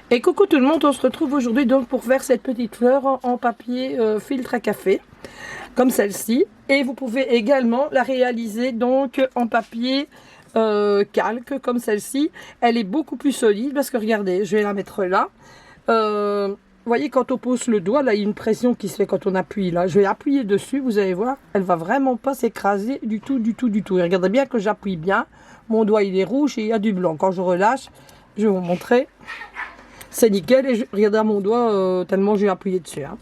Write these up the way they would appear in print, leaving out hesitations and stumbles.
Et coucou tout le monde, on se retrouve aujourd'hui donc pour faire cette petite fleur en papier filtre à café, comme celle-ci. Et vous pouvez également la réaliser donc en papier calque, comme celle-ci. Elle est beaucoup plus solide parce que regardez, je vais la mettre là. Vous voyez, quand on pose le doigt, là, il y a une pression qui se fait quand on appuie là. Je vais appuyer dessus, vous allez voir, elle va vraiment pas s'écraser du tout, du tout, du tout. Et regardez bien que j'appuie bien. Mon doigt, il est rouge et il y a du blanc. Quand je relâche, je vais vous montrer. C'est nickel et regardez à mon doigt tellement j'ai appuyé dessus. Hein.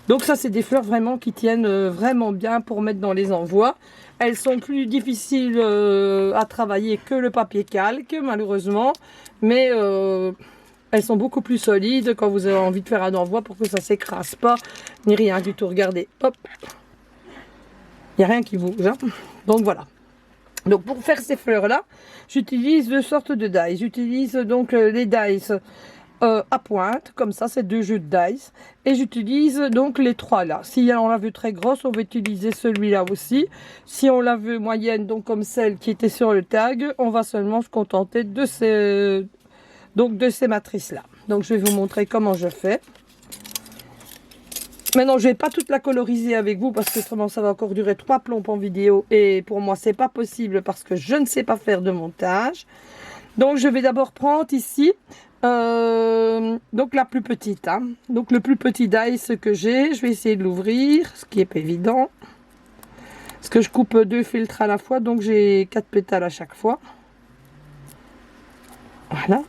Donc ça, c'est des fleurs vraiment qui tiennent vraiment bien pour mettre dans les envois. Elles sont plus difficiles à travailler que le papier calque, malheureusement. Mais elles sont beaucoup plus solides quand vous avez envie de faire un envoi pour que ça ne s'écrase pas, ni rien du tout. Regardez, hop, il n'y a rien qui bouge. Hein. Donc voilà. Donc pour faire ces fleurs-là, j'utilise deux sortes de dies. J'utilise donc les dies à pointe, comme ça, c'est deux jeux de dice. Et j'utilise donc les trois là. Si on la veut très grosse, on va utiliser celui-là aussi. Si on la veut moyenne, donc comme celle qui était sur le tag, on va seulement se contenter de ces matrices-là. Donc je vais vous montrer comment je fais. Maintenant, je ne vais pas toute la coloriser avec vous parce que autrement ça va encore durer 3 plombes en vidéo. Et pour moi, c'est pas possible parce que je ne sais pas faire de montage. Donc je vais d'abord prendre ici donc la plus petite, hein. Donc le plus petit dice que j'ai, je vais essayer de l'ouvrir, ce qui est pas évident parce que je coupe 2 filtres à la fois, donc j'ai 4 pétales à chaque fois. Voilà.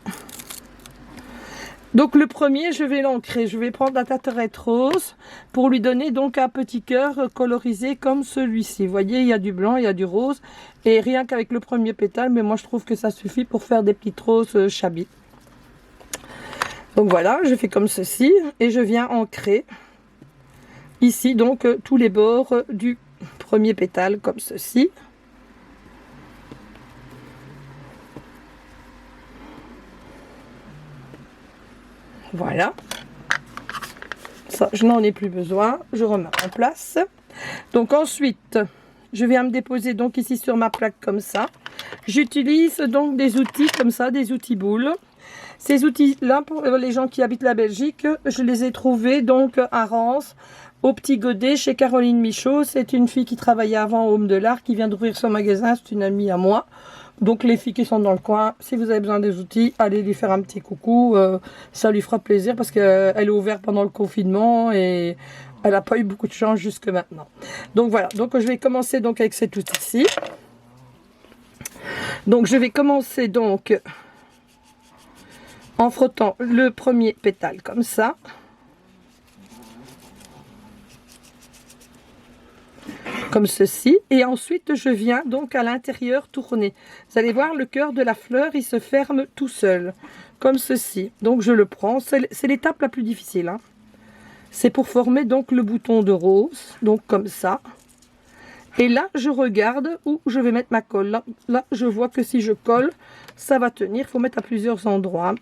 Donc le premier, je vais l'ancrer, je vais prendre la Tartelette rose pour lui donner donc un petit cœur colorisé comme celui-ci. Vous voyez, il y a du blanc, il y a du rose et rien qu'avec le premier pétale, mais moi je trouve que ça suffit pour faire des petites roses shabby. Donc voilà, je fais comme ceci et je viens ancrer ici donc tous les bords du premier pétale comme ceci. Voilà. Ça, je n'en ai plus besoin, je remets en place. Donc ensuite, je viens me déposer donc ici sur ma plaque comme ça. J'utilise donc des outils comme ça, des outils boules. Ces outils-là, pour les gens qui habitent la Belgique, je les ai trouvés donc à Reims, au Petit Godet, chez Caroline Michaud. C'est une fille qui travaillait avant au Home de l'Art, qui vient d'ouvrir son magasin, c'est une amie à moi. Donc les filles qui sont dans le coin, si vous avez besoin des outils, allez lui faire un petit coucou, ça lui fera plaisir parce qu'elle est ouverte pendant le confinement et elle n'a pas eu beaucoup de chance jusque maintenant. Donc voilà, donc je vais commencer donc avec cet outil-ci. Donc je vais commencer donc en frottant le premier pétale comme ça. Comme ceci, et ensuite je viens donc à l'intérieur tourner. Vous allez voir, le cœur de la fleur il se ferme tout seul comme ceci. Donc je le prends, c'est l'étape la plus difficile, hein. C'est pour former donc le bouton de rose, donc comme ça. Et là je regarde où je vais mettre ma colle. Là je vois que si je colle ça va tenir. Il faut mettre à plusieurs endroits.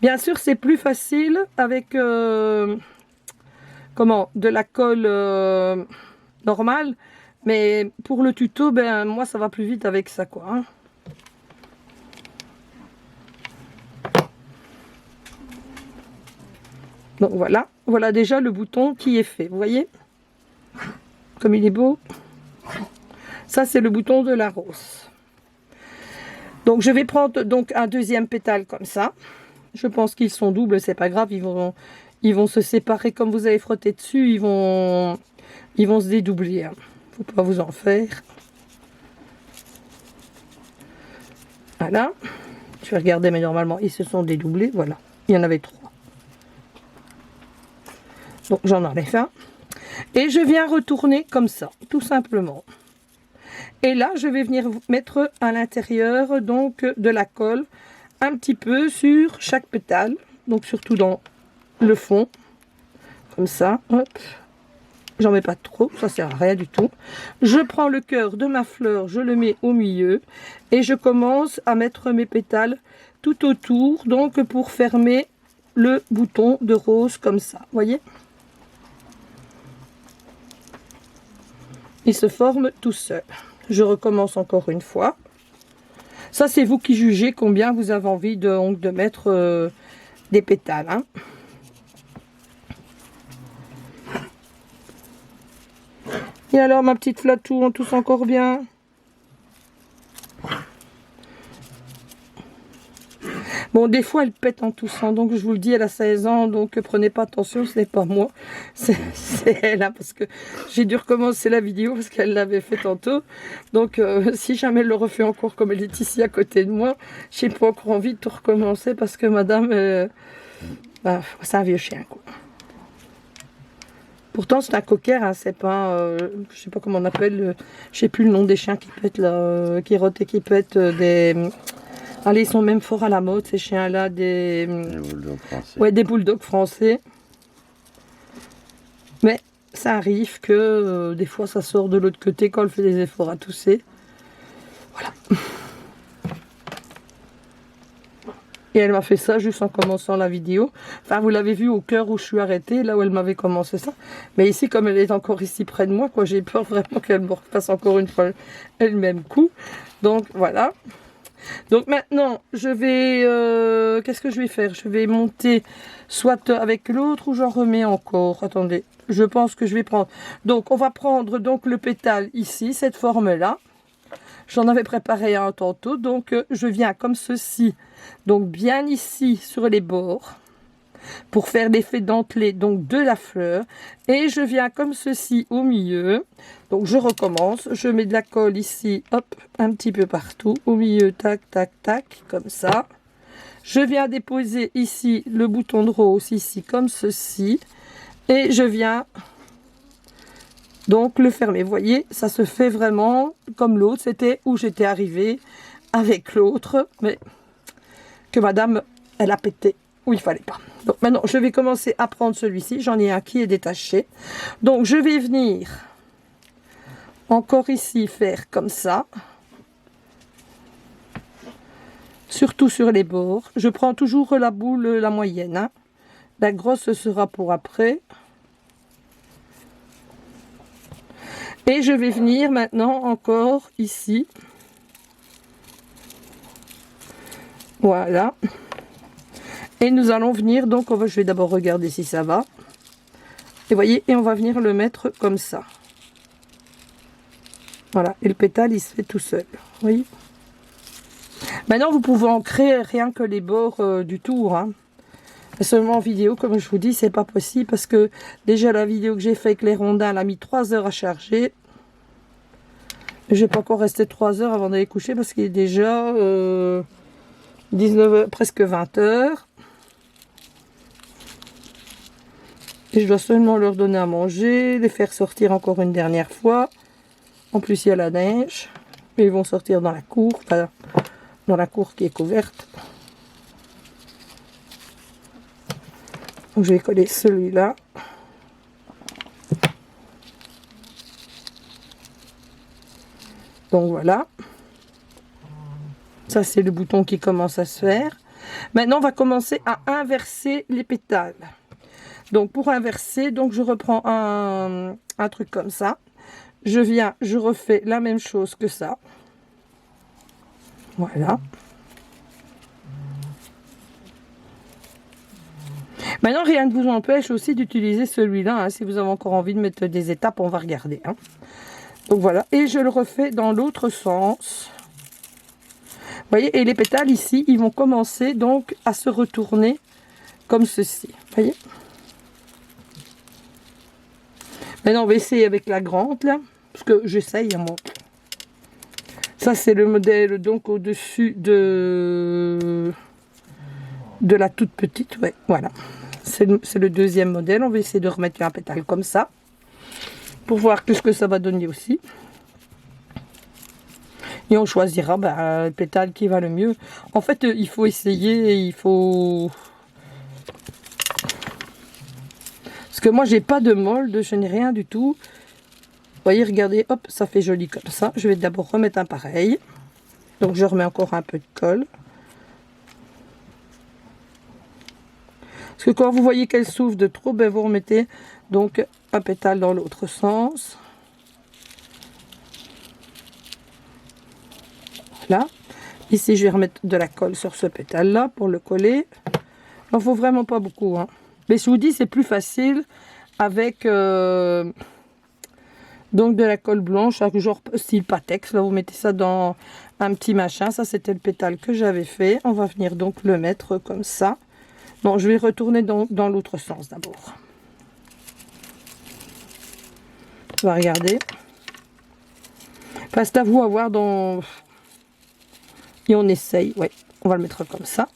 Bien sûr c'est plus facile avec de la colle normale. Mais pour le tuto, ben moi ça va plus vite avec ça quoi. Hein. Donc voilà, voilà déjà le bouton qui est fait. Vous voyez comme il est beau. Ça c'est le bouton de la rose. Donc je vais prendre donc un deuxième pétale comme ça. Je pense qu'ils sont doubles, c'est pas grave, ils vont se séparer comme vous avez frotté dessus, ils vont se dédoubler. Hein. Faut pas vous en faire. Voilà. Je vais regarder, mais normalement, ils se sont dédoublés. Voilà. Il y en avait 3. Donc, j'en enlève un. Et je viens retourner comme ça, tout simplement. Et là, je vais venir mettre à l'intérieur, donc, de la colle, un petit peu sur chaque pétale. Donc, surtout dans le fond. Comme ça. Hop. J'en mets pas trop, ça sert à rien du tout. Je prends le cœur de ma fleur, je le mets au milieu et je commence à mettre mes pétales tout autour, donc pour fermer le bouton de rose comme ça, voyez. Il se forme tout seul. Je recommence encore une fois. Ça c'est vous qui jugez combien vous avez envie de mettre des pétales, hein. Et alors ma petite flatou, on tousse encore bien? Bon, des fois elle pète en toussant, donc je vous le dis, elle a 16 ans, donc prenez pas attention, ce n'est pas moi, c'est elle, hein, parce que j'ai dû recommencer la vidéo parce qu'elle l'avait fait tantôt. Donc si jamais elle le refait encore comme elle est ici à côté de moi, j'ai pas encore envie de tout recommencer parce que madame, bah, c'est un vieux chien, quoi. Pourtant c'est un cocker, hein, c'est pas, je sais pas comment on appelle, je sais plus le nom des chiens qui pètent là, qui rotent et qui pètent des... Allez, ils sont même forts à la mode, ces chiens-là, des bulldogs français. Ouais, des bulldogs français. Mais ça arrive que des fois ça sort de l'autre côté quand elle fait des efforts à tousser. Voilà. Et elle m'a fait ça juste en commençant la vidéo. Enfin, vous l'avez vu au cœur où je suis arrêtée, là où elle m'avait commencé ça. Mais ici, comme elle est encore ici près de moi, quoi, j'ai peur vraiment qu'elle me refasse encore une fois le même coup. Donc, voilà. Donc maintenant, je vais... qu'est-ce que je vais faire? Je vais monter soit avec l'autre ou j'en remets encore. Attendez, je pense que je vais prendre... Donc, on va prendre donc le pétale ici, cette forme-là. J'en avais préparé un tantôt. Donc, je viens comme ceci. Donc, bien ici sur les bords. Pour faire l'effet dentelé donc de la fleur. Et je viens comme ceci au milieu. Donc je recommence, je mets de la colle ici, hop, un petit peu partout, au milieu, tac, tac, tac, comme ça. Je viens déposer ici le bouton de rose, ici, comme ceci. Et je viens donc le fermer. Vous voyez, ça se fait vraiment comme l'autre, c'était où j'étais arrivée avec l'autre, mais que madame, elle a pété où il fallait pas. Donc maintenant, je vais commencer à prendre celui-ci, j'en ai un qui est détaché. Donc je vais venir... encore ici, faire comme ça. Surtout sur les bords. Je prends toujours la boule, la moyenne, hein. La grosse sera pour après. Et je vais venir maintenant encore ici. Voilà. Et nous allons venir, donc je vais d'abord regarder si ça va. Et voyez, et on va venir le mettre comme ça. Voilà, et le pétale, il se fait tout seul. Vous voyez? Maintenant, vous pouvez en créer rien que les bords du tour. Hein. Mais seulement en vidéo, comme je vous dis, c'est pas possible. Parce que déjà, la vidéo que j'ai fait avec les rondins, elle a mis 3 heures à charger. Je vais pas encore rester 3 heures avant d'aller coucher. Parce qu'il est déjà 19h, presque 20 heures. Et je dois seulement leur donner à manger, les faire sortir encore une dernière fois. En plus, il y a la neige. Et ils vont sortir dans la cour. Enfin, dans la cour qui est couverte. Donc, je vais coller celui-là. Donc, voilà. Ça, c'est le bouton qui commence à se faire. Maintenant, on va commencer à inverser les pétales. Donc, pour inverser, donc je reprends un truc comme ça. Je viens, je refais la même chose que ça. Voilà. Maintenant, rien ne vous empêche aussi d'utiliser celui-là. Hein, si vous avez encore envie de mettre des étapes, on va regarder. Hein. Donc voilà. Et je le refais dans l'autre sens. Vous voyez, et les pétales ici, ils vont commencer donc à se retourner comme ceci. Vous voyez. Maintenant, on va essayer avec la grande, là. Parce que j'essaye à moi. Ça, c'est le modèle, donc, au-dessus de la toute petite. Ouais, voilà. C'est le deuxième modèle. On va essayer de remettre un pétale comme ça. Pour voir ce que ça va donner aussi. Et on choisira le pétale qui va le mieux. En fait, il faut essayer. Il faut... Parce que moi, j'ai pas de molde. Je n'ai rien du tout. Vous voyez, regardez, hop, ça fait joli comme ça. Je vais d'abord remettre un pareil. Donc, je remets encore un peu de colle. Parce que quand vous voyez qu'elle s'ouvre de trop, ben vous remettez donc un pétale dans l'autre sens. Voilà. Ici, je vais remettre de la colle sur ce pétale-là pour le coller. Il n'en faut vraiment pas beaucoup, hein. Mais je vous dis, c'est plus facile avec donc de la colle blanche, genre style Patex. Là, vous mettez ça dans un petit machin. Ça, c'était le pétale que j'avais fait. On va venir donc le mettre comme ça. Bon, je vais retourner dans l'autre sens d'abord. On va regarder. Enfin, c'est à vous à voir dans... Et on essaye. Ouais, on va le mettre comme ça.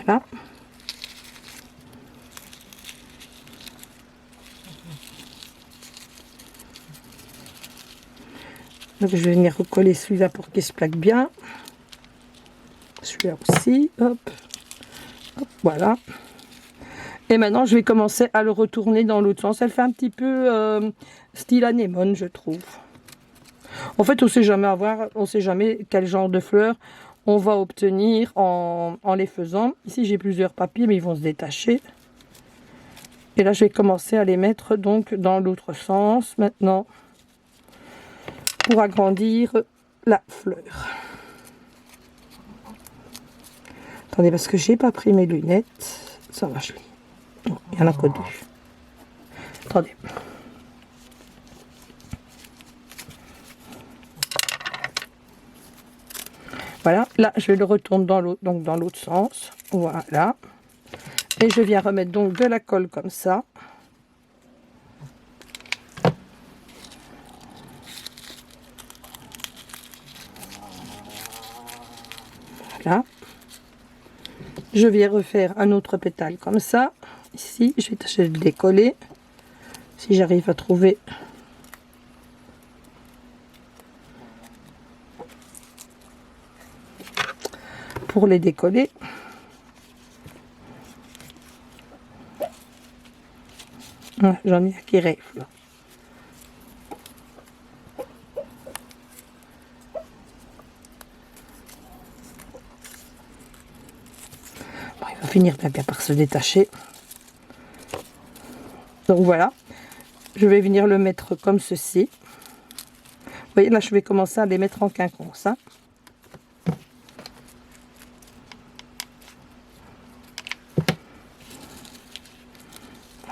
Voilà. Donc je vais venir recoller celui-là pour qu'il se plaque bien. Celui-là aussi. Hop. Hop. Voilà. Et maintenant je vais commencer à le retourner dans l'autre sens. Elle fait un petit peu style anémone, je trouve. En fait, on sait jamais quel genre de fleurs on va obtenir en les faisant. Ici, j'ai plusieurs papiers, mais ils vont se détacher. Et là, je vais commencer à les mettre donc dans l'autre sens maintenant pour agrandir la fleur. Attendez, parce que j'ai pas pris mes lunettes. Ça va, je lis. Il y en a que deux. Attendez. Voilà, là je le retourne dans l'autre sens. Voilà. Et je viens remettre donc de la colle comme ça. Voilà. Je viens refaire un autre pétale comme ça. Ici, je vais tâcher de le décoller. Si j'arrive à trouver... pour les décoller. J'en ai un qui rêve là. Bon, il va finir bien par se détacher. Donc voilà, je vais venir le mettre comme ceci. Vous voyez, là je vais commencer à les mettre en quinconce, hein.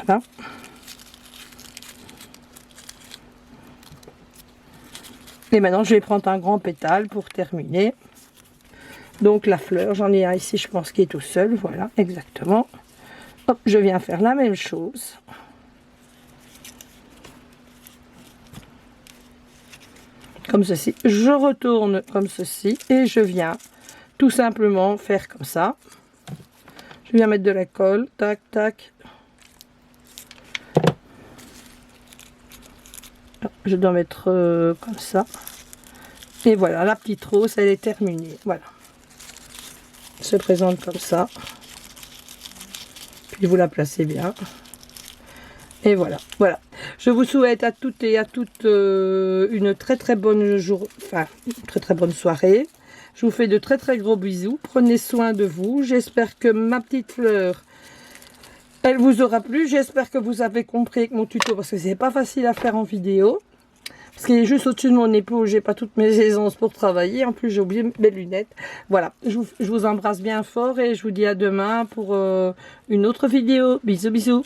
Voilà. Et maintenant, je vais prendre un grand pétale pour terminer. Donc la fleur, j'en ai un ici, je pense, qui est tout seul. Voilà, exactement. Hop, je viens faire la même chose. Comme ceci. Je retourne comme ceci et je viens tout simplement faire comme ça. Je viens mettre de la colle. Tac, tac. Je dois mettre comme ça. Et voilà, la petite rose, elle est terminée. Voilà. Elle se présente comme ça. Puis vous la placez bien. Et voilà, voilà. Je vous souhaite à toutes et à toutes une très bonne très bonne soirée. Je vous fais de très gros bisous. Prenez soin de vous. J'espère que ma petite fleur, elle vous aura plu. J'espère que vous avez compris avec mon tuto, parce que c'est pas facile à faire en vidéo. Parce qu'il est juste au-dessus de mon épaule, j'ai pas toutes mes aisances pour travailler. En plus, j'ai oublié mes lunettes. Voilà, je vous embrasse bien fort et je vous dis à demain pour une autre vidéo. Bisous, bisous.